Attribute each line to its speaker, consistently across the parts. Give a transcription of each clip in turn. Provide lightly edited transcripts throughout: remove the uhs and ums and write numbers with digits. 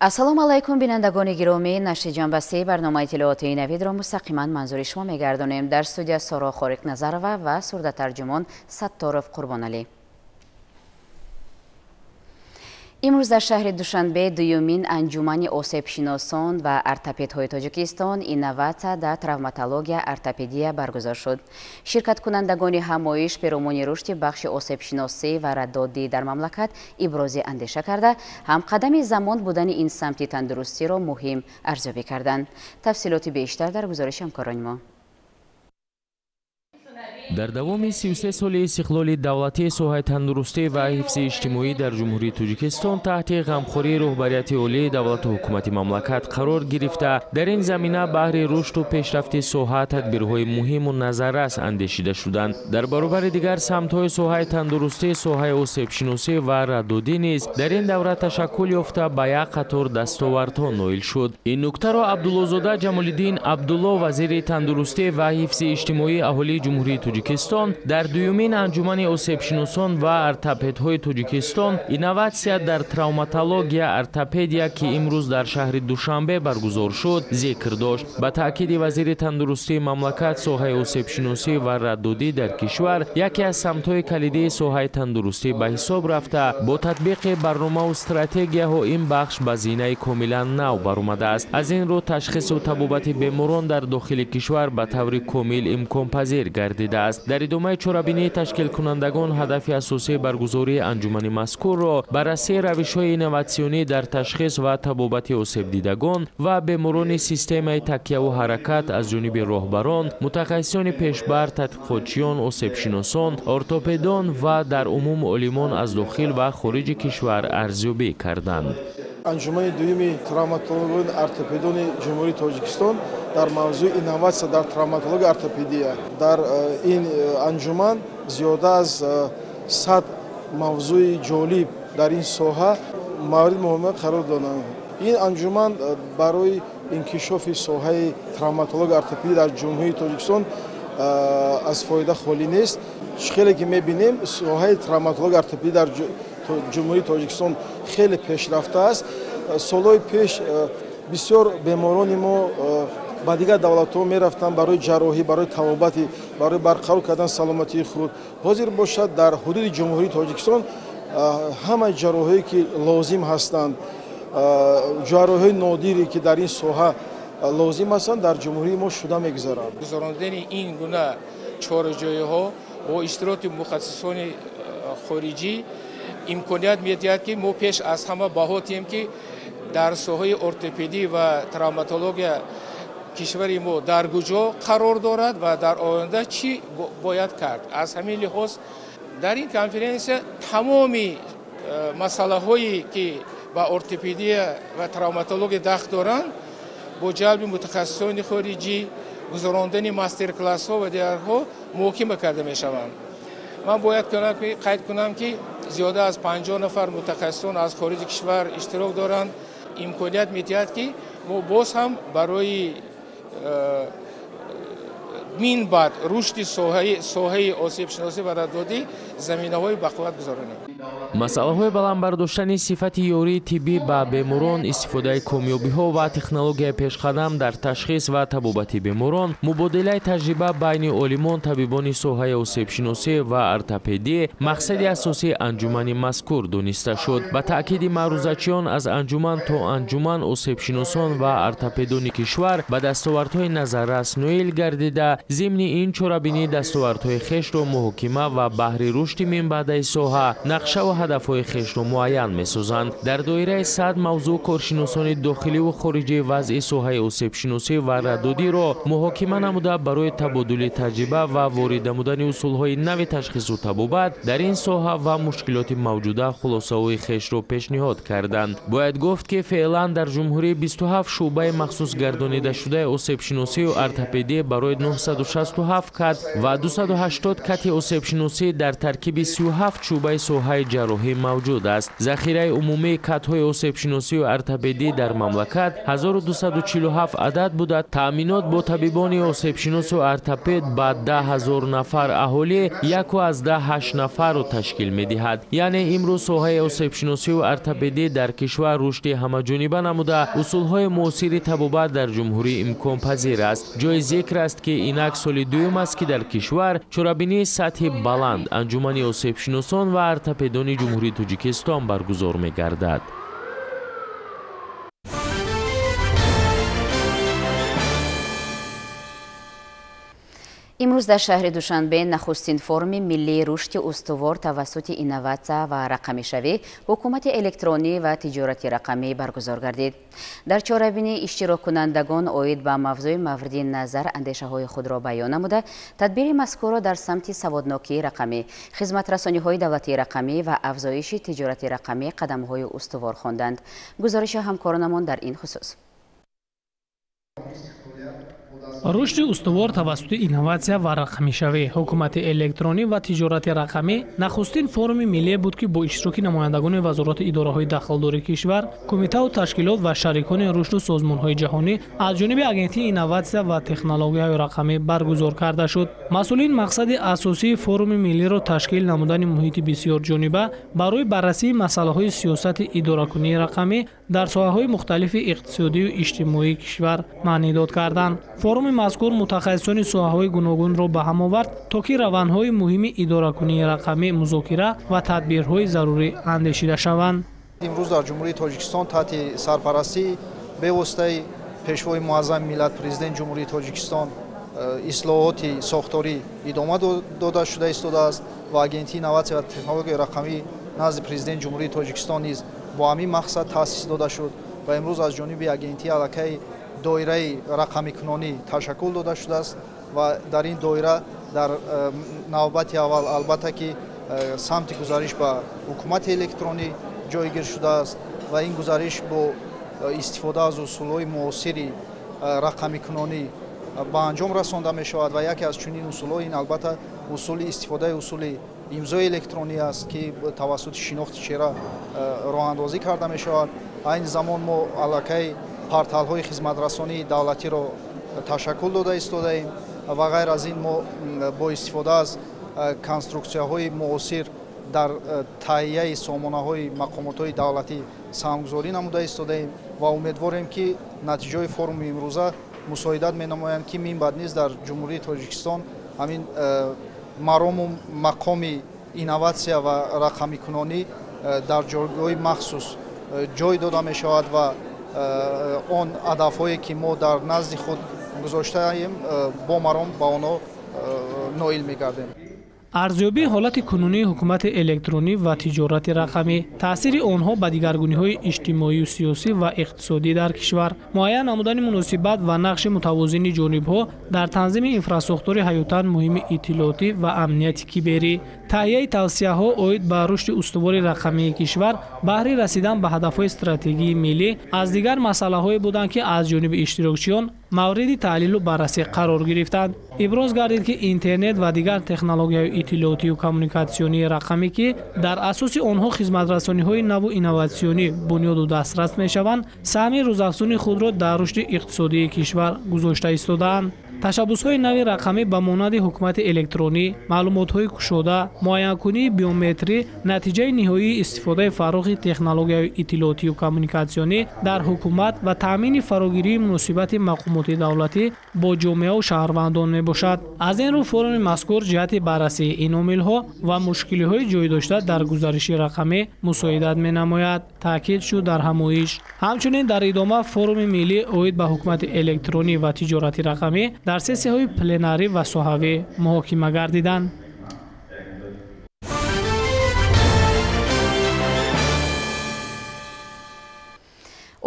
Speaker 1: ассалому алайкум бинандагони гиромӣ, нашри ҷанбастии барномаи иттилоотии навидро мустақиман манзури шумо мегардонем. Дар студия Соро Хориқназарова ва сурдатарҷумон Сатторов Қурбоналӣ. имрӯз дар шаҳри Душанбе дуюмин анҷумани осебшиносон ва ортопедҳои Тоҷикистон инноватсия дар травматология ортопедия баргузор шуд. Ширкаткунандагони ҳамоиш пиромони рушди бахши осебшиносӣ ва раддодӣ дар мамлакат ибрози андеша карда, ҳамқадами замон будани ин самти тандурустиро муҳим арзёбӣ карданд. Тафсилоти бештар дар гузориши ҳамкорони мо.
Speaker 2: дар давоми 33 соли истиқлоли давлатии соҳаи тандурустӣ ва ҳифзи иҷтимоӣ дар ҷумҳурии Тоҷикистон таҳти ғамхории роҳбарияти олии давлату ҳукумати мамлакат қарор гирифта, дар ин замина баҳри рушду пешрафти соҳа тадбирҳои муҳиму назаррас андешида шуданд. дар баробари дигар самтҳои соҳаи тандурустӣ, соҳаи осебшиносӣ ва раддодӣ низ дар ин давра ташаккул ёфта ба як қатор дастовардҳо ноил шуд. ин нуктаро Абдуллозода Ҷамолиддин Абдулло, вазири тандурустӣ ва ҳифзи иҷтимоии аҳолии ҷумҳурии Тоҷикистон дар дуюмин анҷумани осебшиносон ва ортопедҳои Тоҷикистон инноватсия дар травматология ортопедия ки имрӯз дар шаҳри Душанбе баргузор шуд зикр дошт. ба таъкиди вазири тандурустии мамлакат, соҳаи осебшиносӣ ва раддодӣ дар кишвар яке аз самтҳои калидии соҳаи тандурустӣ ба ҳисоб рафта, бо татбиқи барномаву стратегияҳо ин бахш ба зинаи комилан нав баромадааст. аз ин рӯ ташхису табобати беморон дар дохили кишвар ба таври комил имконпазир гардидааст. дар идомаи чорабинии ташкилкунандагон ҳадафи асосии баргузории анҷумани мазкурро баррасии равишҳои инноватсионӣ дар ташхис ва табобати осебдидагон ва беморони системаи такяву ҳаракат аз ҷониби роҳбарон, мутахассисони пешбар, тадқиқотчиён, осебшиносон, ортопедон ва дар умум олимон аз дохил ва хориҷи кишвар арзёбӣ карданд.
Speaker 3: анҷумани дуюми травматологони ортопедони ҷумҳурии Тоҷикистон дар мавзӯи инноватсия дар травматология ортопедия. дар ин анҷуман зиёда аз 100 мавзӯи ҷолиб дар ин соҳа мавриди муҳокима қарор доданд. ин анҷуман барои инкишофи соҳаи травматология ортопедия дар ҷумҳурии Тоҷикистон аз фоида холӣ нест. хеле ки мебинем соҳаи травматология ортопедия дар ҷумҳурии Тоҷикистон хеле пешрафта аст. солҳои пеш бисёр беморони мо ба дигар давлатҳо мерафтанд барои ҷарроҳӣ, барои табобати, барои барқарор кардан саломатии худ. ҳозир бошад дар ҳудуди ҷумҳурии Тоҷикистон ҳамаи ҷарроҳие ки лозим ҳастанд, ҷарроҳиҳои нодире ки дар ин соҳа лозим ҳастанд, дар ҷумҳурии мо шуда мегузаранд.
Speaker 4: гузарондани ин гуна чораҷоиҳо бо иштироки мутахассисони хориҷӣ имконият медиҳад ки мо пеш аз ҳама баҳотем ки дар соҳаи ортопедӣ ва травматология кишвари мо дар куҷо қарор дорад ва дар оянда чӣ бояд кард. аз ҳамин лиҳоз дар ин конференсия тамоми масъалаҳое ки ба ортопедия ва травматология дахт доранд бо ҷалби мутахассисони хориҷӣ, гузарондани мастер-классҳо ва дигарҳо муҳокима карда мешаванд. ман бояд қайд кунам ки зиёда аз 50 нафар мутахассисон аз хориҷи кишвар иштирок доранд. имконият медиҳад ки мо боз ҳам барои минбаъд рушди соҳаи осебшиносӣ ва раддодӣ заминаҳои бақувват гузаронем.
Speaker 2: масъалаҳои баландбардоштани сифати ёрии тиббӣ ба беморон, истифодаи комёбиҳо ва технологияи пешқадам дар ташхис ва табобати беморон, мубодилаи таҷриба байни олимон, табибони соҳаи осебшиносӣ ва ортопедӣ мақсади асосии анҷумани мазкур дониста шуд. ба таъкиди маърузачиён аз анҷуман то анҷуман осебшиносон ва ортопедони кишвар ба дастовардҳои назаррас ноил гардида, зимни ин чорабинӣ дастовардҳои хешро муҳокима ва баҳри рушди минбаъдаи соҳа нақша ва ҳадафҳои хешро муайян месозанд. дар доираи 100 мавзӯъ коршиносони дохиливу хориҷии вазъи соҳаи осебшиносӣ ва раддодиро муҳокима намуда барои табодули таҷриба ва ворид намудани усулҳои нави ташхису табобат дар ин соҳа ва мушкилоти мавҷуда хулосаҳои хешро пешниҳод карданд. бояд гуфт ки феълан дар ҷумҳурӣ 27 шуъбаи махсус гардонидашудаи осебшиносию ортопедия барои 967 кат ва 280 кати осебшиносӣ дар таркиби 37 шуъбаи соҳаи ҷарроҳӣ мавҷуд аст. захираи умумии катҳои осебшиносӣ ва ортопедӣ дар мамлакат 1247 адад буда, таъминот бо табибони осебшиносу ортопед ба 10,000 нафар аҳолӣ 1,8 нафарро ташкил медиҳад. яъне имрӯз соҳаи осебшиносию ортопедӣ дар кишвар рушди ҳамаҷониба намуда, усулҳои муосири табобат дар ҷумҳурӣ имконпазир аст. ҷои зикр аст ки инак соли дуюм аст ки дар кишвар чорабинии сатҳи баланд анҷумани осебшиносон ва ортопедони ҷумҳурии Тоҷикистон баргузор мегардад.
Speaker 1: имрӯз дар шаҳри Душанбе нахустин форуми миллии рушди устувор тавассути инноватсия ва рақамишавӣ, ҳукумати электронӣ ва тиҷорати рақамӣ баргузор гардид. дар чорабини иштироккунандагон оид ба мавзӯи мавриди назар андешаҳои худро баён намуда, тадбири мазкурро дар самти саводнокии рақамӣ, хизматрасониҳои давлатии рақамӣ ва афзоиши тиҷорати рақамӣ қадамҳои устувор хонданд. гузориши ҳамкоронамон дар ин хусус.
Speaker 5: рушди устувор тавассути инноватсия ва рақамишавӣ, ҳукумати электронӣ ва тиҷорати рақамӣ нахустин форуми миллие буд ки бо иштироки намояндагони вазороти идораҳои дахлдории кишвар, кумитаву ташкилот ва шарикони рушду созмонҳои ҷаҳонӣ аз ҷониби агентии инноватсия ва технологияҳои рақамӣ баргузор карда шуд. масъулин мақсади асосии форуми миллиро ташкил намудани муҳити бисёрҷониба барои баррасии масъалаҳои сиёсати идоракунии рақамӣ дар соҳаҳои мухталифи иқтисодию иҷтимоии кишвар маънидод карданд. форуми мазкур мутахассисони соҳаҳои гуногунро ба ҳам овард, то ки равандҳои муҳими идоракунии рақамӣ музокира ва тадбирҳои зарурӣ андешида шаванд.
Speaker 6: имрӯз дар ҷумҳурии Тоҷикистон таҳти сарпарастии бевоситаи пешвои муаззами миллат президенти ҷумҳурии Тоҷикистон ислоҳоти сохторӣ идома дода шуда истодааст ва агентии инноватсия ва технологияи рақамӣ назди президенти ҷумҳурии Тоҷикистон низ бо ҳамин мақсад таъсис дода шуд ва имрӯз аз ҷониби агентии аллакай доираи рақамикунонӣ ташаккул дода шудааст ва дар ин доира дар навбати аввал албатта ки самти гузариш ба ҳукумати электронӣ ҷойгир шудааст ва ин гузариш бо истифода аз усулҳои муосири рақамикунонӣ ба анҷом расонда мешавад ва яке аз чунин усулҳо ин албатта усули истифодаи усули имзои электронӣ аст ки тавассути шинохти чеҳра роҳандозӣ карда мешавад. айни замон мо аллакай порталҳои хизматрасонии давлатиро ташаккул дода истодаем ва ғайр аз ин мо бо истифода аз конструксияҳои муосир дар таҳияи сомонаҳои мақомотҳои давлатӣ саҳмгузорӣ намуда истодаем ва умедворем ки натиҷаҳои форуми имрӯза мусоидат менамоянд ки мин баъд низ дар ҷумҳурии Тоҷикистон ҳамин марому мақоми инноватсия ва рақамикунонӣ дар ҷойгоҳи махсус ҷой дода мешавад ва он адафҳое ки мо дар назди худ гузоштаем бо маром ба онҳо ноил мегардем.
Speaker 5: арзёбии ҳолати кунунии ҳукумати электронӣ ва тиҷорати рақамӣ, таъсири онҳо ба дигаргуниҳои иҷтимоию сиёсӣ ва иқтисодӣ дар кишвар, муайян намудани муносибат ва нақши мутавозини ҷонибҳо дар танзими инфраструктураи ҳаётан муҳими иттилоотӣ ва амнияти киберӣ, таҳияи тавсияҳо оид ба рушди устувори рақамии кишвар баҳри расидан ба ҳадафҳои стратегии миллӣ аз дигар масъалаҳое буданд ки аз ҷониби иштирокчиён мавриди таҳлилу баррасӣ қарор гирифтанд. иброз гардид ки интернет ва дигар технологияҳои иттилоотию коммуникатсионии рақамӣ ки дар асоси онҳо хизматрасониҳои наву инноватсионӣ бунёду дастрас мешаванд, саҳми рӯзафзуни худро дар рушди иқтисодии кишвар гузошта истодаанд. ташаббусҳои нави рақамӣ ба монанди ҳукумати электронӣ, маълумотҳои кушода, муайянкунии биометрӣ натиҷаи ниҳоии истифодаи фарохи технологияҳои иттилоотию коммуникатсионӣ дар ҳукумат ва таъмини фарогирии муносибати мақомоти давлатӣ бо ҷомеаву шаҳрвандон мебошад. аз ин рӯ форуми мазкур ҷиҳати баррасии ин омилҳо ва мушкилиҳои ҷойдошта дар гузариши рақамӣ мусоидат менамояд, таъкид шуд дар ҳамоиш. ҳамчунин дар идома форуми миллӣ оид ба ҳукумати электронӣ ва тиҷорати рақамӣ дар сессияҳои пленарӣ ва соҳавӣ муҳокима гардиданд.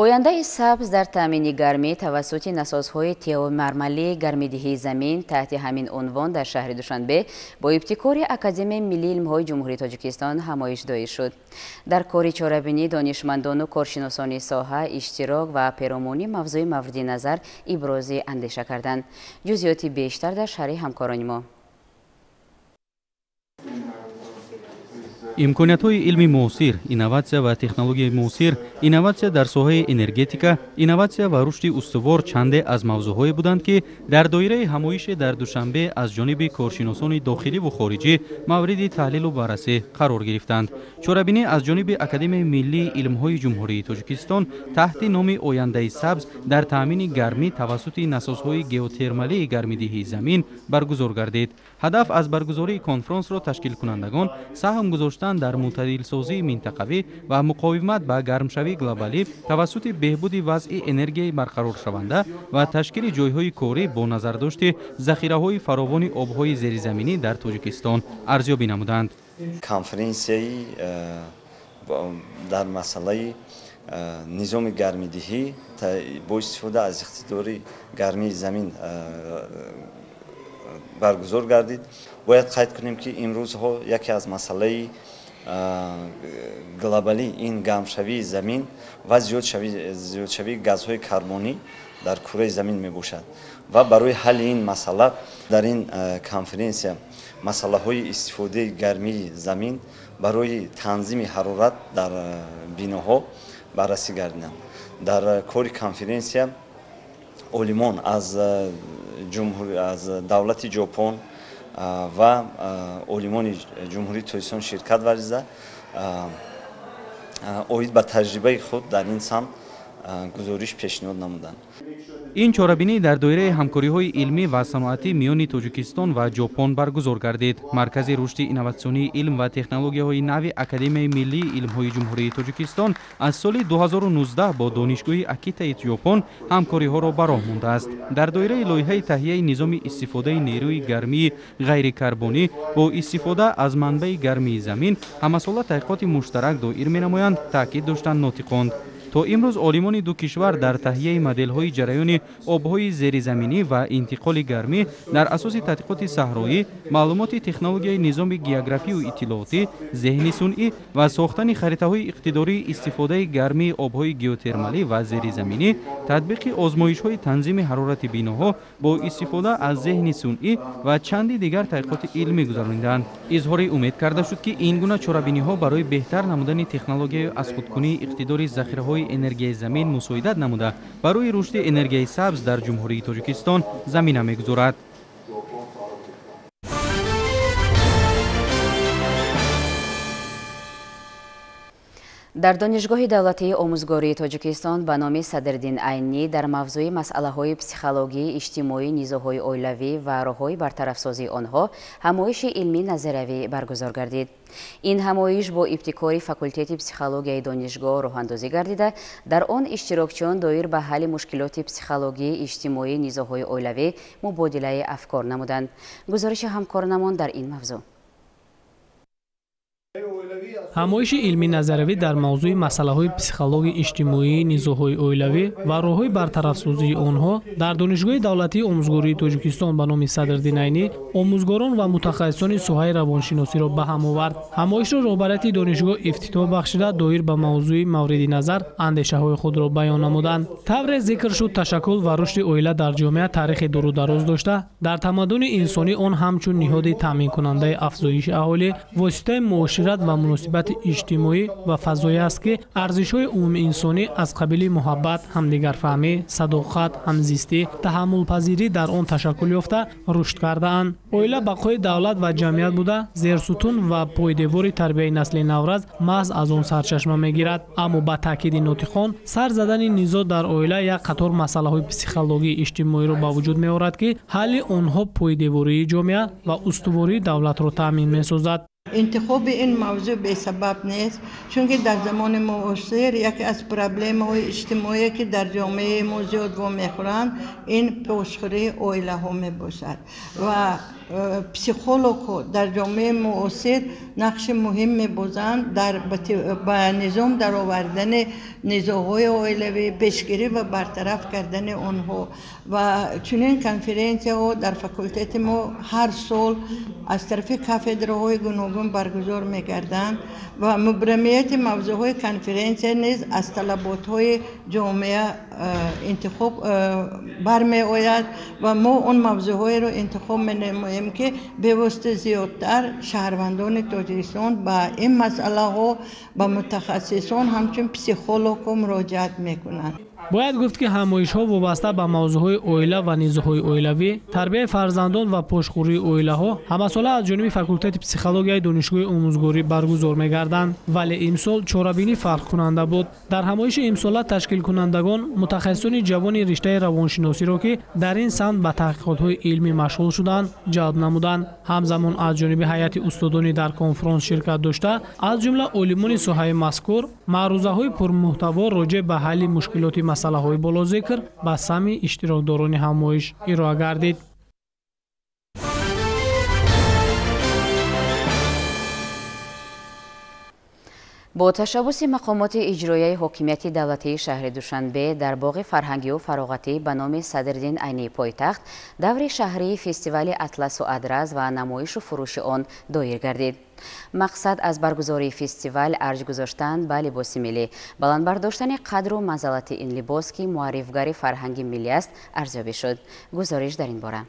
Speaker 1: ояндаи сабз дар таъмини гармӣ тавассути насозҳои теомармалии гармидиҳии замин таҳти ҳамин унвон дар шаҳри Душанбе бо ибтикори Академияи миллии илмҳои ҷумҳурии Тоҷикистон ҳамоишдоҳӣ шуд. дар кори чорабинӣ донишмандону коршиносони соҳа иштирок ва пиромони мавзӯи мавриди назар ибрози андеша карданд. ҷузъиёти бештар дар шарҳи ҳамкорони мо.
Speaker 7: имкониятҳои илми муосир, инноватсия ва технологияи муосир, инноватсия дар соҳаи энергетика, инноватсия ва рушди устувор чанде аз мавзӯъҳое буданд, ки дар доираи ҳамоише дар душанбе аз ҷониби коршиносони дохиливу хориҷӣ мавриди таҳлилу баррасӣ қарор гирифтанд. Чорабинӣ аз ҷониби Академияи миллии илмҳои ҷумҳурии Тоҷикистон таҳти номи Ояндаи сабз дар таъмини гармӣ тавассути насозҳои геотермалии гармидиҳии замин баргузор гардид. ҳадаф аз баргузории конфронсро ташкилкунандагон саҳм гузоштан дар мутадилсозии минтақавӣ ва муқовимат ба гармшавии глобалӣ тавассути беҳбуди вазъи энергияи барқароршаванда ва ташкили ҷойҳои корӣ бо назардошти захираҳои фаровони обҳои зеризаминӣ дар Тоҷикистон арзёбӣ намуданд.
Speaker 8: Конференсияи дар масъалаи низоми гармидиҳӣ бо истифода аз иқтидори гармии замин баргузор гардид. Бояд қайд кунем, ки имрӯзҳо яке аз масъалаи глобалӣ ин гармшавии замин ва зиёдшавии газҳои карбонӣ дар кураи замин мебошад ва барои ҳалли ин масъала дар ин конференсия масъалаҳои истифодаи гармии замин барои танзими ҳарорат дар биноҳо баррасӣ гардиданд. Дар кори конференсия олимон аз давлати ҷопон ва олимони ҷумҳурии Тоҷикистон ширкат варзида оид ба таҷрибаи худ дар ин самт гузориш пешниҳод намуданд.
Speaker 7: ин чорабинӣ дар доираи ҳамкориҳои илмӣ ва саноатӣ миёни Тоҷикистон ва Ҷопон баргузор гардид. Маркази рушди инноватсионии илм ва технологияҳои нави Академияи миллии илмҳои ҷумҳурии Тоҷикистон аз соли 2019 бо донишгоҳи Акитаи Ҷопон ҳамкориҳоро ба роҳ мондааст. Дар доираи лоиҳаи таҳияи низоми истифодаи нерӯи гармии ғайрикарбонӣ бо истифода аз манбаи гармии замин ҳамасола таҳқиқоти муштарак доир менамоянд, таъкид доштанд нотиқонд. То имрӯз олимони ду кишвар дар таҳияи моделҳои ҷараёни обҳои зеризаминӣ ва интиқоли гармӣ дар асоси тадқиқоти саҳроӣ, маълумоти технологияи низоми географию иттилоотӣ, зеҳни сунъӣ ва сохтани харитаҳои иқтидории истифодаи гармии обҳои геотермалӣ ва зеризаминӣ, татбиқи озмоишҳои танзими ҳарорати биноҳо бо истифода аз зеҳни сунъӣ ва чанди дигар таҳқиқоти илмӣ гузаронидаанд. Изҳори умед карда шуд, ки ин гуна чорабиниҳо барои беҳтар намудани технологияи азхудкунии иқтидори захираҳои энергияи замин мусоидат намуда барои рушди энергияи сабз дар ҷумҳурии Тоҷикистон замина мегузорад.
Speaker 1: дар донишгоҳи давлатии омӯзгории Тоҷикистон ба номи Садриддин Айнӣ дар мавзӯи масъалаҳои психологии иҷтимоӣ, низоҳои оилавӣ ва роҳҳои бартарафсозии онҳо ҳамоиши илмӣ назариявӣ баргузор гардид. ин ҳамоиш бо ибтикори факултети психологияи донишгоҳ роҳандозӣ гардида, дар он иштирокчиён доир ба ҳалли мушкилоти психологии иҷтимоӣ, низоҳои оилавӣ мубодилаи афкор намуданд. гузориши ҳамкорнамон дар ин мавзӯъ.
Speaker 5: ҳамоиши илмӣ назариявӣ дар мавзӯи масъалаҳои психологии иҷтимоӣ, низоҳои оилавӣ ва роҳҳои бартарафсозии онҳо дар донишгоҳи давлатии омӯзгории Тоҷикистон ба номи Садриддин Айнӣ омӯзгорон ва мутахассисони соҳаи равоншиносиро ба ҳам овард. ҳамоишро роҳбарияти донишгоҳ ифтитоҳ бахшида, доир ба мавзӯи мавриди назар андешаҳои худро баён намуданд. тавре зикр шуд ташаккул ва рушди оила дар ҷомеа таърихи дурудароз дошта, дар тамаддуни инсонӣ он ҳамчун niҳоди таъминкунандаи афзоиши аҳолӣ, воситаи муошират ва муносибати иҷтимоӣ ва фазое аст, ки арзишҳои умуми инсонӣ аз қабили муҳаббат, ҳамдигарфаҳмӣ, садоқат, ҳамзистӣ, таҳаммулпазирӣ дар он ташаккул ёфта рушд кардаанд. оила бақои давлат ва ҷамъият буда, зерсутун ва пойдевори тарбияи насли навраз маҳз аз он сарчашма мегирад. аммо ба таъкиди нотиқон, сар задани низоъ дар оила як қатор масъалаҳои психологии иҷтимоиро ба вуҷуд меорад, ки ҳалли онҳо пойдевории ҷомеа ва устувории давлатро таъмин месозад.
Speaker 9: интихоби ин мавзӯъ бесабаб нест, чунки дар замони муосир яке аз проблемаҳои иҷтимоие ки дар ҷомеаи мо зиёд вомехӯранд, ин пошхӯрии оилаҳо мебошад ва психологҳо дар ҷомеаи муосир нақши муҳим мебозанд дар ба низом даровардани низоъҳои оилавӣ, пешгирӣ ва бартараф кардани онҳо. ва чунин конференсияҳо дар факултети мо ҳар сол аз тарафи кафедраҳои гуногун баргузор мегарданд ва мубрамияти мавзӯъҳои конференсия низ аз талаботҳои ҷомеа интихоб бармеояд ва мо он мавзӯъҳоеро интихоб менамоем میکنیم که به واسطه زیادتر شهروندان تاجیکستان با این مسئله ها با متخصصان همچون پسیخولوگ مراجعت میکنند.
Speaker 5: باید گفت که همایش‌ها وابسته به موضوعهای اویله و نیزهای اویلوی، تربیت فرزندان و پشتخوری اویله‌ها همساله از جانب فاکولته پسیخولوژی دانشگاه آموزگاری برگزار می‌گردند، ولی امسال چاره‌بینی فرق کننده بود. در همایش امسال تشکیل کنندگان متخصصان جوان رشته روانشناسی را که در این سمت به تحقیقات‌های علمی مشغول شدند جلب نمودند. همزمان از جانب هیئت استادان در کنفرانس شرکت داشته، از جمله عالمان ساحه مذکور معروضه‌های پرمحتوا راجع به حل مشکلات مسئله‌های بالا ذکر به سمع اشتراکداران همایش ارائه گردید.
Speaker 1: با تشبث مقامات اجرایی حکومت دولتی شهر دوشنبه در باغ فرهنگی و فراغتی به نام صدرالدین عینی پایتخت دور شهری فستیوال اطلس و ادرس و نمایش و فروش آن دایر گردید. مقصد از برگزاری فستیوال ارج گذاشتن به لباس ملی، بلند برداشتن قدر و منزلت این لباس که معرفگر فرهنگ ملی است ارزیابی شد. گزارش در این باره.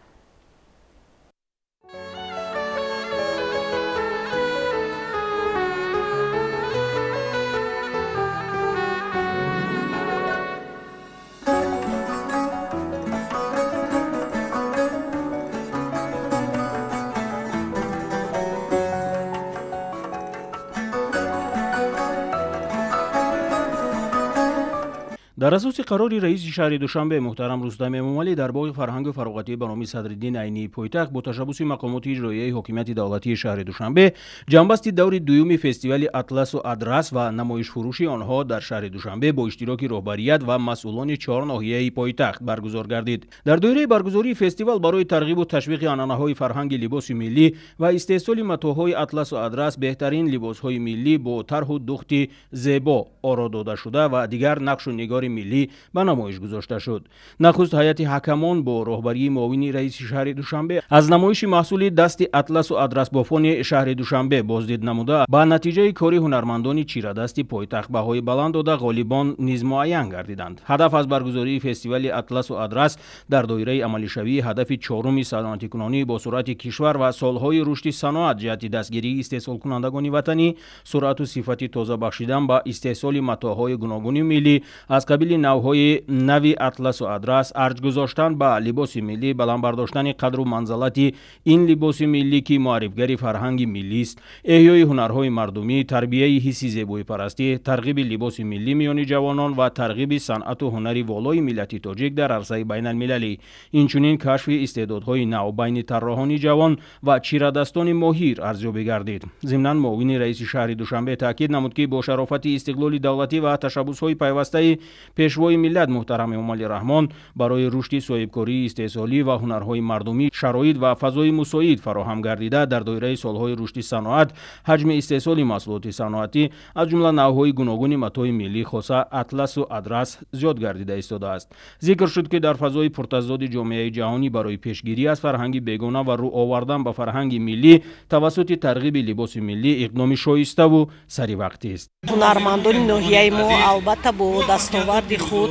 Speaker 10: در اساس قرار رئیس شهر دوشنبه محترم رستم امامعلی در باغ فرهنگ و فراغتی به نام صدرالدین عینی پایتخت با تشبث مقامات اجرایی حکومت دولتی شهر دوشنبه جنبستی دور دوم فستیوال اطلس و ادرس و نمایش فروشی آنها در شهر دوشنبه با اشتراک رهبریت و مسئولان 4 ناحیه پایتخت برگزار گردید. در دوره برگزاری فستیوال برای ترغیب و تشویق عنعنه‌های فرهنگ لباس ملی و استحصال متاح‌های اطلس و ادرس بهترین لباس‌های ملی با طرح و دخت زیبا آرا داده شده و دیگر نقش و نگار ملی به نمایش گذاشته شد. نخست هیئت حکمان با رهبری معاون رئیس شهر دوشنبه از نمایش محصول دست اطلس و ادرس بافان شهر دوشنبه بازدید نموده با نتیجه کاری هنرمندان چیره‌دست پایتخت بهای بلند داده غالبان نیز معین گردیدند. هدف از برگزاری فستیوال اطلس و ادرس در دایره عملی شوی هدف چهارم صنعتی کنانی با سرعت کشور و سالهای رشد صنعت جهت دستگیری استحصال کنندگان وطنی، سرعت و صفت تازه بخشیدن با استحصال متاح‌های گوناگون ملی از قبیل نوهای نوی اطلس و ادرس، ارج گذاشتن به لباس ملی، بلند برداشتن قدر و منزلت این لباس ملی که معرفگر فرهنگ ملی است، احیای هنرهای مردمی، تربیت حس زیبایی پرستی، ترغیب لباس ملی میان جوانان و ترغیب صنعت و هنر والای ملت تاجیک در عرصه بین المللی، اینچنین کشف استعدادهای نو بین طراحان جوان و چیره‌دستان ماهر ارزیابی گردید. ضمناً معاون رئیس شهر دوشنبه تاکید نمود که با شرافت استقلال دولتی و تشبث‌های پیوسته پیشوای ملت محترم امامعلی رحمان برای رشد صاحبکاری استحصالی و هنرهای مردمی شرایط و فضای مساعد فراهم گردیده در دایره سالهای رشد صنعت حجم استحصال محصولات صنعتی از جمله نوهای گوناگون متاع ملی خاصه اطلس و ادرس زیاد گردیده ایستاده است. ذکر شد که در فضای پرتضاد جامعه جهانی برای پیشگیری از فرهنگ بیگانه و رو آوردن به فرهنگ ملی توسط ترغیب لباس ملی اقدام شایسته و سری وقتی است.
Speaker 11: هنرمندان ناحیه ما البته با دستاورد خود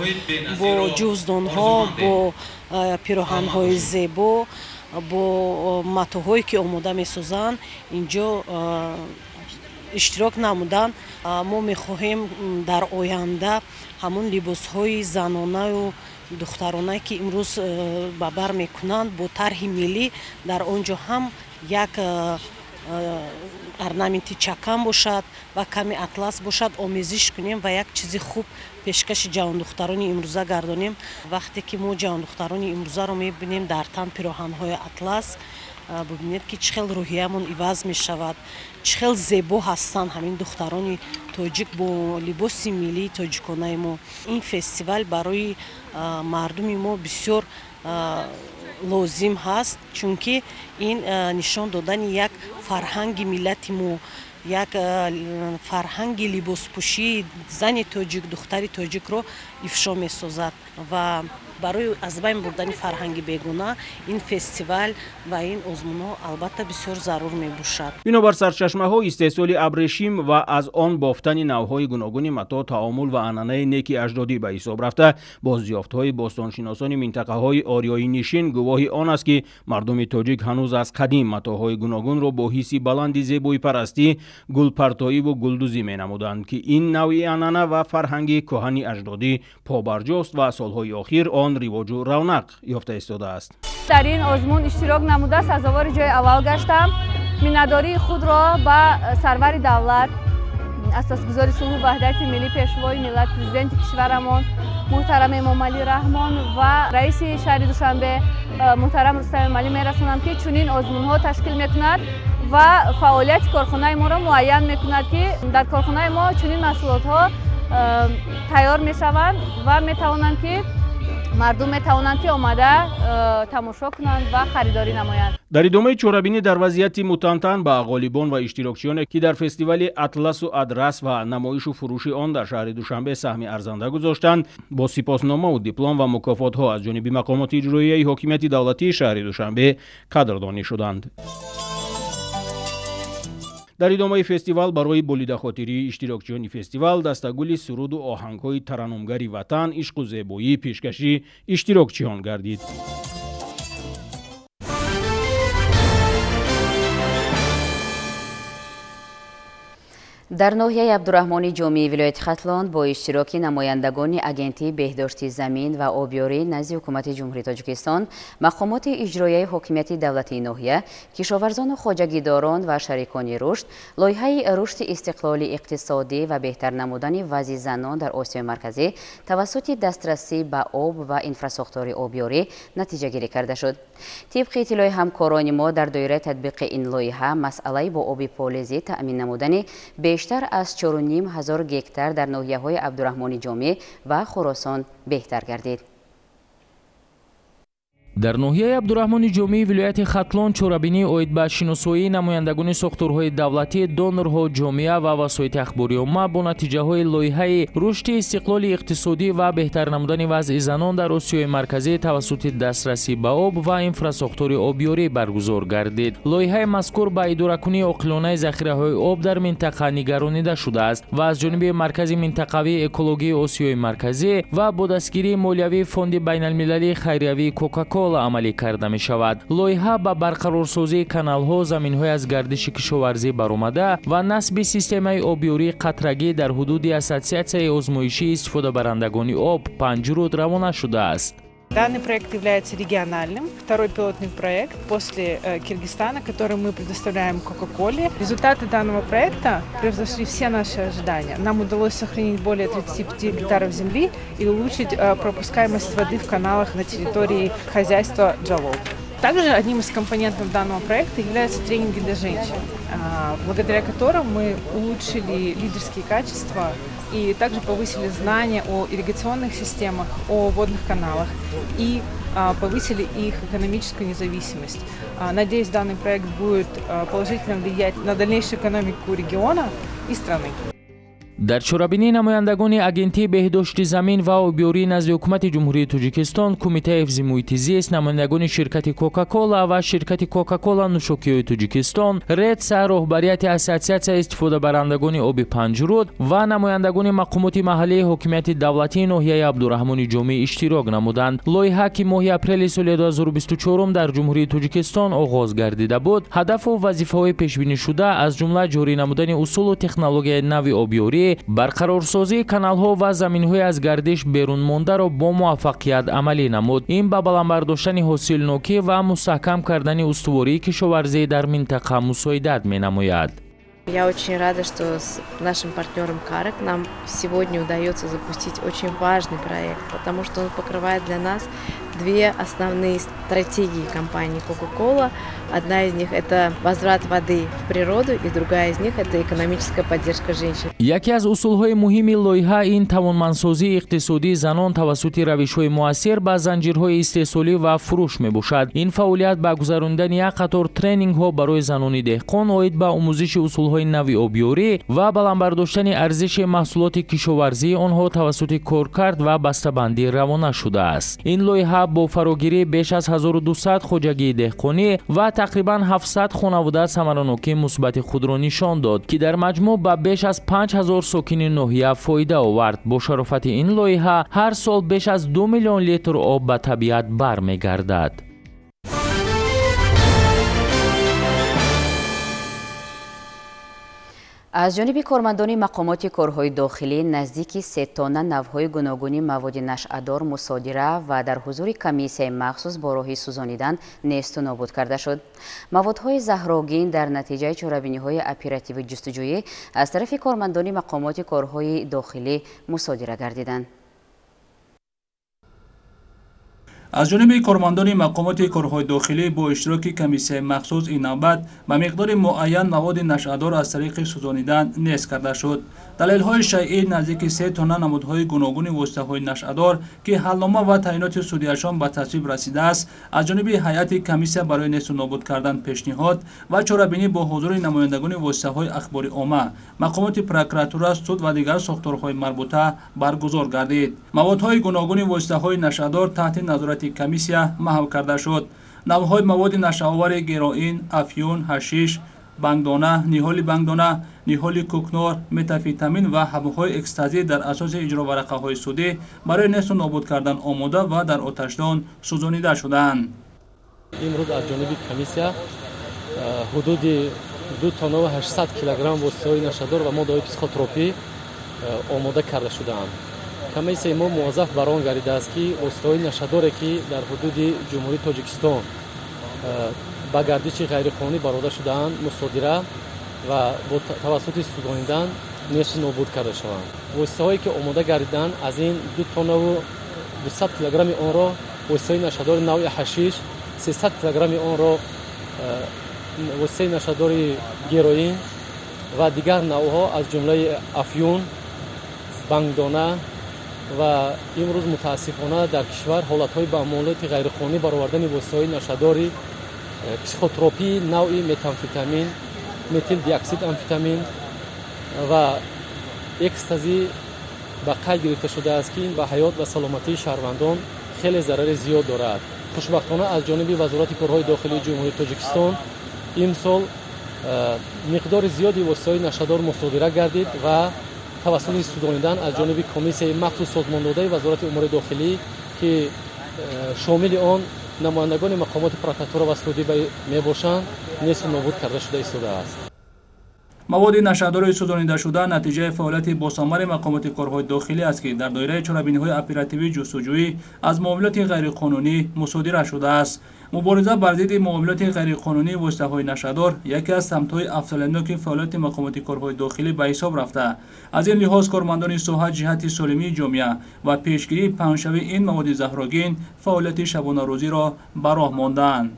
Speaker 11: با جوزدانها، با پیراهن‌های زیبا، با متاح‌هایی که آماده می‌سازند اینجا اشتراک نمودن. ما می‌خواهیم در آینده همون لباس‌های زنانه و دخترانه که امروز به بر می‌کنند با طرح ملی در آنجا هم یک орнаменти чакан бошад ва ками атлас бошад омезиш кунем ва як чизи хуб пешкаши ҷавондухтарони имрӯза гардонем. вақте ки мо ҷавондухтарони имрӯзаро мебинем дар тан пироҳанҳои атлас, бубинед ки чӣ хел рӯҳиямон иваз мешавад, чӣ хел зебо ҳастанд ҳамин духтарони тоҷик бо либоси миллии тоҷиконаи мо. ин фестивал барои мардуми мо бисёр лозим ҳаст, чунки ин нишон додани як фарҳанги миллати мо, як фарҳанги либоспӯшии зани тоҷик, духтари тоҷикро ифшо месозад ва барои аз байн бурдани фарҳанги бегуна ин фестивал ва ин озмунҳо албатта бисёр зарур мебошад.
Speaker 10: бинобар сарчашмаҳо, истеҳсоли абрешим ва аз он бофтани навъҳои гуногуни матоъ, таомул ва анъанаи неки аҷдодӣ ба ҳисоб рафта, бозёфтҳои бостоншиносони минтақаҳои орёинишин гувоҳи он аст, ки мардуми тоҷик ҳанӯз аз қадим матоъҳои гуногунро бо ҳисси баланди зебоипарастӣ, гулпартоиву гулдузӣ менамуданд, ки ин навъи анъана ва фарҳанги кӯҳани аҷдодӣ побарҷост ва солҳои охир он ривоҷу равнақ ёфта истодааст.
Speaker 12: дар ин озмун иштирок намуда сазовори ҷои аввал гаштам. миннатдории худро ба сарвари давлат, асосгузори сулҳу ваҳдати миллӣ, пешвои миллат, президенти кишварамон муҳтарам эмомалӣ раҳмон ва раиси шаҳри душанбе муҳтарам рустам эмомалӣ мерасонам, ки чунин озмунҳо ташкил мекунад ва фаъолияти корхонаи моро муайян мекунад, ки дар корхонаи мо чунин маҳсулотҳо тайёр мешаванд ва метавонанд, ки мардум метавонанд, ки омада тамошо кунанд ва харидорӣ намоянд.
Speaker 10: дар идомаи чорабинӣ дар вазъияти мутантан ба ғолибон ва иштирокчиёне, ки дар фестивали атласу адрас ва намоишу фурӯши он дар шаҳри душанбе саҳми арзанда гузоштанд, бо сипосномаву диплом ва мукофотҳо аз ҷониби мақомоти иҷроияи ҳокимияти давлатии шаҳри душанбе қадрдонӣ шуданд. дар идомаи фестивал барои болидахотирии иштирокчиёни фестивал дастагули суруду оҳангҳои тараннумгари ватан, ишқу зебоӣ пешкаши иштирокчиён гардид.
Speaker 1: дар ноҳияи абдураҳмони ҷомеи вилояти хатлон бо иштироки намояндагони агентии беҳдошти замин ва обёрӣ назди ҳукумати ҷумҳурии тоҷикистон, мақомоти иҷроияи ҳокимияти давлатии ноҳия, кишоварзону хоҷагидорон ва шарикони рушд лоиҳаи рушди истиқлоли иқтисодӣ ва беҳтар намудани вазъи занон дар Осиёи марказӣ тавассути дастрасӣ ба об ва инфраструктураи обёрӣ натиҷагирӣ карда шуд. тибқи иттилои ҳамкорони мо дар доираи татбиқи ин лоиҳа масъалаи бо оби полизӣ таъмин намудани بیشتر از 4,500 گکتار در ناحیه‌های عبدالرحمن جامع و خراسان بهتر گردید.
Speaker 2: дар ноҳияи абдураҳмони ҷомеи вилояти хатлон чорабинии оид ба шиносоии намояндагони сохторҳои давлатӣ, донорҳо, ҷомеа ва васоити ахбори омма бо натиҷаҳои лоиҳаи рушди истиқлоли иқтисодӣ ва беҳтар намудани вазъи занон дар Осиёи марказӣ тавассути дастрасӣ ба об ва инфраструктураи обёрӣ баргузор гардид. лоиҳаи мазкур ба идоракунии оқилонаи захираҳои об дар минтақа нигаронида шудааст ва аз ҷониби маркази минтақавии экологии Осиёи марказӣ ва бо дастгирии молиявии фонди байналмилалии хайриявии Кока-Кола амалӣ карда мешавад. лоиҳа ба барқарорсозии каналҳо, заминҳои аз гардиши кишоварзӣ баромада ва насби системаи обёрии қатрагӣ дар ҳудуди ассоатсиясияи озмоишии истифодабарандагони об Панҷруд равона шудааст.
Speaker 13: Данный проект является региональным, второй пилотный проект после Киргизстана, который мы предоставляем Кока-Коле. Результаты данного проекта превзошли все наши ожидания. Нам удалось сохранить более 35 гектаров земли и улучшить пропускаемость воды в каналах на территории хозяйства Джалол. Также одним из компонентов данного проекта являются тренинги для женщин, благодаря которым мы улучшили лидерские качества и также повысили знания о ирригационных системах, о водных каналах и повысили их экономическую независимость. Надеюсь, данный проект будет положительно влиять на дальнейшую экономику региона и страны.
Speaker 2: дар чорабинии намояндагони агентии беҳдошти замин ва обёрӣ назди ҳукумати ҷумҳурии Тоҷикистон, Кумитаи ҳифзи муҳити зист, намояндагони ширкати Кока-Кола ва ширкати Кока-Кола Нӯшокиҳои Тоҷикистон, РЕДСА, роҳбарияти ассоатсиясияи истифодабарандагони оби Панҷруд ва намояндагони мақомоти маҳаллии ҳокимияти давлатии ноҳияи Абдураҳмони ҷомеъ иштирок намуданд. лоиҳа, ки моҳи апрели соли 2024 дар ҷумҳурии Тоҷикистон оғоз гардида буд, ҳадафу вазифаҳои пешбинишуда аз ҷумла ҷорӣ намудани усулу технологияи нави обёрӣ, барқарорсозии каналҳо ва заминҳои аз гардиш берунмондаро бо муваффақият амалӣ намуд. Ин ба баландбардоштани ҳосилнокӣ ва мустаҳкам кардани устувории кишоварзӣ дар минтақа мусоидат менамояд.
Speaker 14: Я очень рада, что с нашим партнером КАРЕК нам сегодня удается запустить очень важный проект, потому что он покрывает для нас две основные стратегии компании Coca-Cola. Одна из них – это возврат воды в природу, и другая из них – это экономическая поддержка женщин.
Speaker 2: яке аз усулҳои муҳими лоиҳа ин тавонмандсозии иқтисодии занон тавассути равишҳои муассир ба занҷирҳои истеҳсолӣ ва фурӯш мебошад. ин фаъолият ба гузарондани як қатор тренингҳо барои занони деҳқон оид ба омӯзиши усулҳои нави обёрӣ ва баландбардоштани арзиши маҳсулоти кишоварзии онҳо тавассути коркард ва бастабандӣ равона шудааст. ин лоиҳа бо фарогирии беш аз 1200 хоҷагии деҳқонӣ ва тақрибан 700 хонавода самаранокии мусбати худро нишон дод, ки дар маҷмӯъ ба беш аз 5000 сокини ноҳия фоида овард. бо шарофати ин лоиҳа ҳар сол беш аз 2 миллион литр об ба табиат бармегардад.
Speaker 1: аз ҷониби кормандони мақомоти корҳои дохилӣ наздики 3 тонна навъҳои гуногуни маводи нашъадор мусодира ва дар ҳузури комиссияи махсус бо роҳи сӯзонидан несту нобуд карда шуд. маводҳои заҳрогин дар натиҷаи чорабиниҳои оперативи ҷустуҷӯӣ аз тарафи кормандони мақомоти корҳои дохилӣ мусодира гардиданд.
Speaker 15: аз ҷониби кормандони мақомоти корҳои дохилӣ бо иштироки комиссияи махсус ин навбат ба миқдори муайян маводи нашъадор аз тариқи сӯзонидан нест карда шуд. далелҳои шайъӣ наздики 3 тонна намудҳои гуногуни воситаҳои нашъадор ки ҳалнома ва таъиноти судиашон ба тасвиб расидааст аз ҷониби ҳайати комиссия барои несту нобуд кардан пешниҳод ва чорабинӣ бо ҳузури намояндагони воситаҳои ахбори омма, мақомоти прокуратура, суд ва дигар сохторҳои марбута баргузор гардид. маводҳои гуногуни воситаҳои нашъадор таҳти назорати комиссия маҳв карда шуд. навъҳои маводи нашъаовари героин, афюн, ҳашиш, бангдона, ниҳоли бангдона, ниҳоли кӯкнор, метафетамин ва ҳабуҳои экстазӣ дар асоси иҷроварақаҳои судӣ барои несту нобуд кардан омода ва дар оташдон сӯзонида шуданд.
Speaker 16: имрӯз аз ҷониби комиссия ҳудуди 2 тонна ва 800 килограмм воситаҳои нашъадор ва моддаҳои психотропӣ омода карда шудаанд. комиссияи мо муваззаф бар он гардидааст ки воситаҳои нашъадоре ки дар ҳудуди ҷумҳурии тоҷикистон ба гардиши ғайриқонунӣ барода шудаанд мусодира ва бо тавассути сӯзонидан несту нобуд карда шаванд. воситаҳое ки омода гардиданд аз ин 2 тоннаву 200 килограмми онро воситаҳои нашъадори навъи ҳашиш, 300 килограмми онро воситаи нашъадори героин ва дигар навъҳо аз ҷумлаи афюн, бангдона ва имрӯз мутаассифона дар кишвар ҳолатҳои ба маъмулияти ғайриқонунӣ баровардани воситаҳои нашъадори психотропии навъи метамфетамин, метил диоксид амфетамин ва экстазӣ ба қайд гирифта шудааст ки ин ба ҳаёт ва саломатии шаҳрвандон хеле зарари зиёд дорад. хушбахтона аз ҷониби вазорати корҳои дохилии ҷумҳурии тоҷикистон имсол миқдори зиёди воситаҳои нашъадор мусодира гардид ва тавассути сӯзонидан аз ҷониби комиссияи махсус созмондодаи вазорати умури дохилӣ ки шомили он намояндагони мақомоти прокуратура ва судӣ мебошанд несту нобуд карда шуда истодааст.
Speaker 15: маводи нашъадори сӯзонидашуда натиҷаи фаъолияти босамари мақомоти корҳои дохилӣ аст ки дар доираи чорабиниҳои оперативии ҷустуҷӯӣ аз муомилоти ғайриқонунӣ мусодира шудааст. мубориза бар зидди муомилоти ғайриқонунии воситаҳои нашъадор яке аз самтҳои афзалияноки фаъолияти мақомоти корҳои дохилӣ ба ҳисоб рафта. аз ин лиҳоз кормандони соҳа ҷиҳати солимии ҷомеа ва пешгирии паҳншавии ин маводи заҳрогин фаъолияти шабонарӯзиро ба роҳ мондаанд.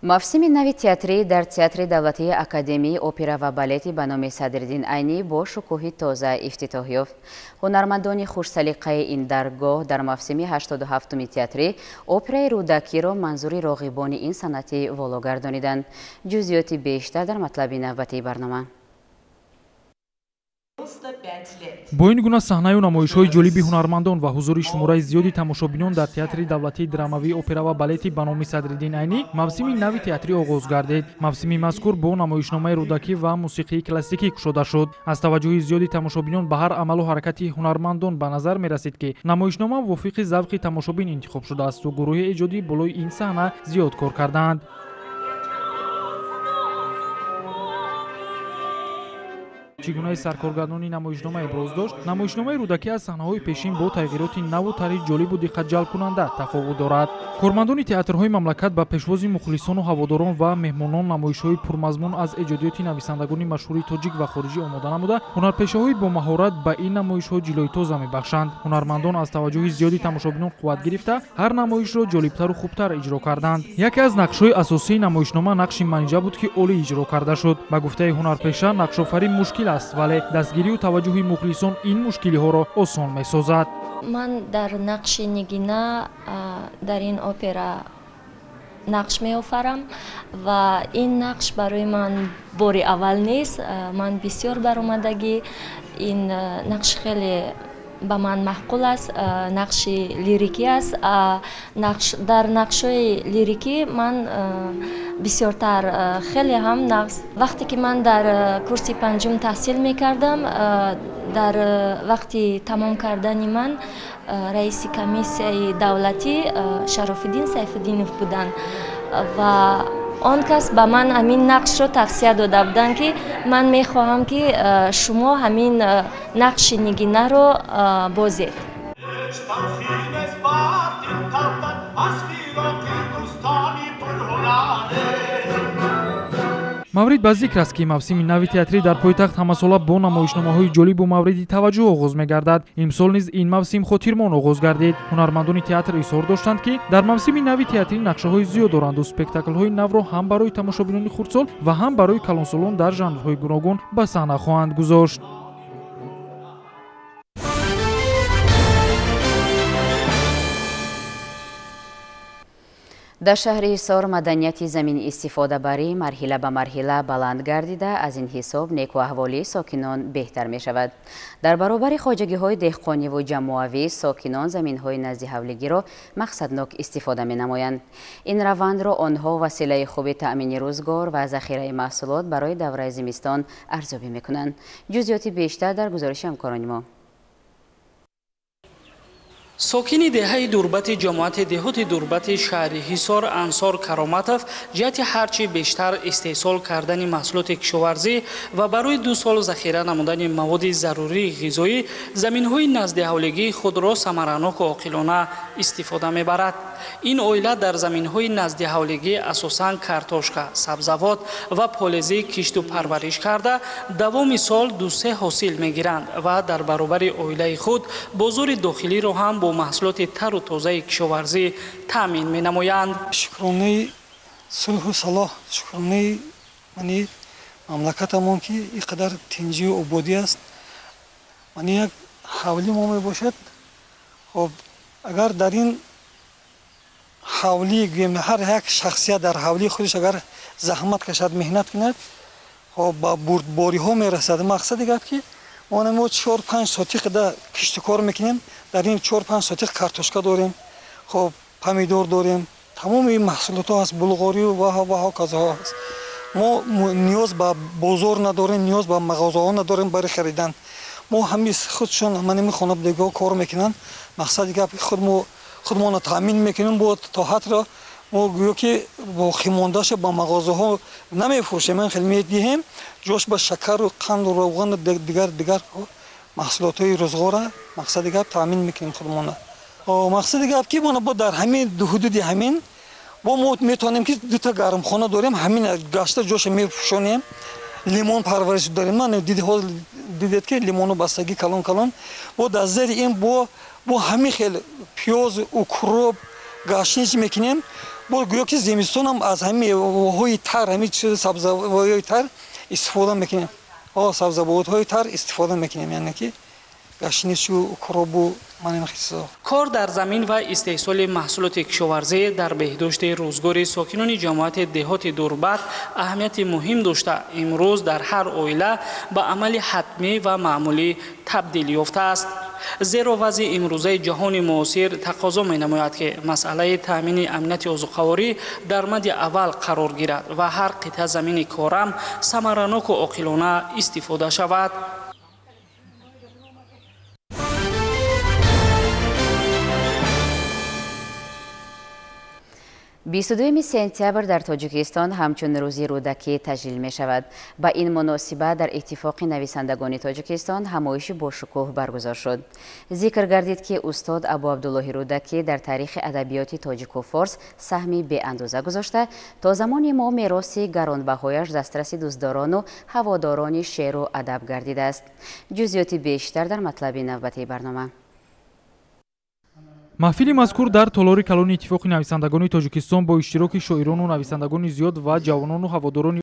Speaker 1: мавсими нави театрӣ дар театри давлатии академияи опера ва балети ба номи Садриддин Айнӣ бо шукӯҳи тоза ифтитоҳ ёфт. ҳунармандони хушсалиқаи ин даргоҳ дар мавсими 87-уми театрӣ операи рӯдакиро манзури роғибони ин санъати воло гардониданд. ҷузъиёти бештар дар матлаби навбатии барнома.
Speaker 17: бо ин гуна саҳнаю намоишҳои ҷолиби ҳунармандон ва ҳузури шумораи зиёди тамошобинон дар театри давлатии драмавии опера ва балети ба номи Садриддин Айнӣ мавсими нави театрӣ оғоз гардид. мавсими мазкур бо намоишномаи рӯдакӣ ва мусиқии классикӣ кушода шуд. аз таваҷҷуҳи зиёди тамошобинон ба ҳар амалу ҳаракати ҳунармандон ба назар мерасид ки намоишнома мувофиқи завқи тамошобин интихоб шудааст ва гурӯҳи эҷодӣ болои ин саҳна зиёд кор карданд. чӣ гунаи саркоргардони намоишнома иброз дошт, намоишномаи рӯдакӣ аз саҳнаҳои пешин бо тағйироти наву тарҳи ҷолибу диққатҷалбкунанда тафовут дорад. Кормандони театрҳои мамлакат ба пешвози мухлисону ҳаводорон ва меҳмонон намоишҳои пурмазмун аз эҷодиёти нависандагони машҳури тоҷик ва хориҷӣ омода намуда, ҳунарпешаҳои бо маҳорат ба ин намоишҳо ҷилои тоза мебахшанд. ҳунармандон аз таваҷҷӯҳи зиёди тамошобинон қувват гирифта, ҳар намоишро ҷолибтару хубтар иҷро карданд. яке аз нақшҳои асосии намоишнома нақши манижа буд, ки олӣ иҷро карда шуд. ба гуфтаи ҳунарпеша, нақшофарӣ мушкил аст, вале дастгирию таваҷҷӯҳи мухлисон ин мушкилиҳоро осон месозад.
Speaker 18: ман дар нақши нигина дар ин опера нақш меофарам ва ин нақш барои ман бори аввал нест. ман бисёр баромадагӣ ин нақш хеле ба ман маъқул аст. нақши лирикӣ аст. дар нақшҳои лирикӣ ман бисёртар хеле ҳам нақс вақте ки ман дар курси панҷум таҳсил мекардам, дар вақти тамом кардани ман раиси комиссияи давлатӣ Шарофиддин Сайфиддинов буданд ва он кас ба ман ҳамин нақшро тавсия дода буданд, ки ман мехоҳам, ки шумо ҳамин нақши нигинаро бозед.
Speaker 17: маврид ба зикр аст, ки мавсими нави театрӣ дар пойтахт ҳамасола бо намоишномаҳои ҷолибу мавриди таваҷҷӯҳ оғоз мегардад. имсол низ ин мавсим хотирмон оғоз гардид. ҳунармандони театр изҳор доштанд, ки дар мавсими нави театрӣ нақшаҳои зиёд доранду спектаклҳои навро ҳам барои тамошобинони хурдсол ва ҳам барои калонсолон дар жанрҳои гуногун ба саҳна хоҳанд гузошт.
Speaker 1: дар шаҳри ҳисор маданияти заминистифодабарӣ марҳила ба марҳила баланд гардида, аз ин ҳисоб некуаҳволии сокинон беҳтар мешавад. дар баробари хоҷагиҳои деҳқониву ҷамоавӣ, сокинон заминҳои назди ҳавлигиро мақсаднок истифода менамоянд. ин равандро онҳо василаи хуби таъмини рӯзгор ва захираи маҳсулот барои давраи зимистон арзёбӣ мекунанд. ҷузъиёти бештар дар гузориши ҳамкорони мо.
Speaker 19: сокини деҳаи дурбати ҷамоати деҳоти дурбати шаҳри ҳисор Ансор Кароматов ҷиҳати ҳарчи бештар истеҳсол кардани маҳсулоти кишоварзӣ ва барои 2 сол захира намудани маводи зарурии ғизоӣ заминҳои наздиҳавлигии худро самараноку оқилона истифода мебарад. ин оила дар заминҳои наздиҳавлигӣ асосан картошка, сабзавот ва полезӣ кишту парвариш карда давоми сол 2-3 ҳосил мегиранд ва дар баробари оилаи худ бозори дохилиро ҳам бо маҳсулоти тару тозаи кишоварзӣ таъмин менамоянд.
Speaker 20: шукронаи сулҳу салоҳ, шукронаи мани мамлакатамон, ки ин қадар тинҷию ободӣ аст. мани як ҳавли мо мебошад. хоб агар дар ин ҳавли гӯем ҳар як шахсият дар ҳавли худаш агар заҳмат кашад, меҳнат кунад, хоб ба бурдбориҳо мерасад. мақсади гап ки мо 4-5 сотиқ да кишту кор мекунем. дар ин 4-5 сотиқ картошка дорем, хоб помидор дорем, тамоми маҳсулотҳо аст, булғорию ва казоҳо аст. мо ниёз ба бозор надорем, ниёз ба мағозаҳо надорем барои харидан. мо ҳами худшон маними хонаводагиҳо кор мекунанд. мақсади гап худмона таъмин мекунем. бо тоҳатро мо гӯё ки боқӣ мондаашо ба мағозаҳо намефурӯшем, хел медиҳем, ҷош ба шакару қанду равғану дигар маҳсулотҳои рӯзгора мақсади гап таъмин мекунем худмона. мақсади гап ки мона бо дар ҳамин ҳудуди ҳамин бо мо метавонем ки 2 гармхона дорем, ҳамин гашта ҷоша мепӯшонем. лимон парвариш дорем. ман дидед ки лимону бастагӣ калон калон бо дар зери ин бо ҳамин хел пиёз, укроп, гашнич мекунем. бо гӯё ки зимистонам аз ҳамин меваҳои тар, ҳамин сабзавотҳои тар истифода мекунем. сабзавотҳои тар истифода мекунем, яъне ки гашничу укробу манин хисо.
Speaker 19: кор дар замин ва истеҳсоли маҳсулоти кишоварзӣ дар беҳдошти рӯзгори сокинони ҷамоати деҳоти дурбат аҳамияти муҳим дошта, имрӯз дар ҳар оила ба амали ҳатмӣ ва маъмулӣ табдил ёфтааст. зеро вазъи имрӯзаи ҷаҳони муосир тақозо менамояд, ки масъалаи таъмини амнияти озуқаворӣ дар мадди аввал қарор гирад ва ҳар қитъа замини корам самараноку оқилона истифода шавад.
Speaker 1: 22 сентябр дар тоҷикистон ҳамчун рӯзи рӯдакӣ таҷлил мешавад. Ба ин муносибат дар иттифоқи нависандагони тоҷикистон ҳамоиши бошукӯҳ баргузор шуд. Зикр гардид ки устод Абу Абдуллоҳи Рӯдакӣ дар таърихи адабиёти тоҷику форс саҳми беандоза гузошта, то замони мо мероси гаронбаҳояш дастраси дӯстдорону ҳаводорони шеъру адаб гардидааст. ҷузъиёти бештар дар матлаби навбатии барнома.
Speaker 17: маҳфили мазкур дар толори калони иттифоқи нависандагони тоҷикистон бо иштироки шоирону нависандагони зиёд ва ҷавонону ҳаводорони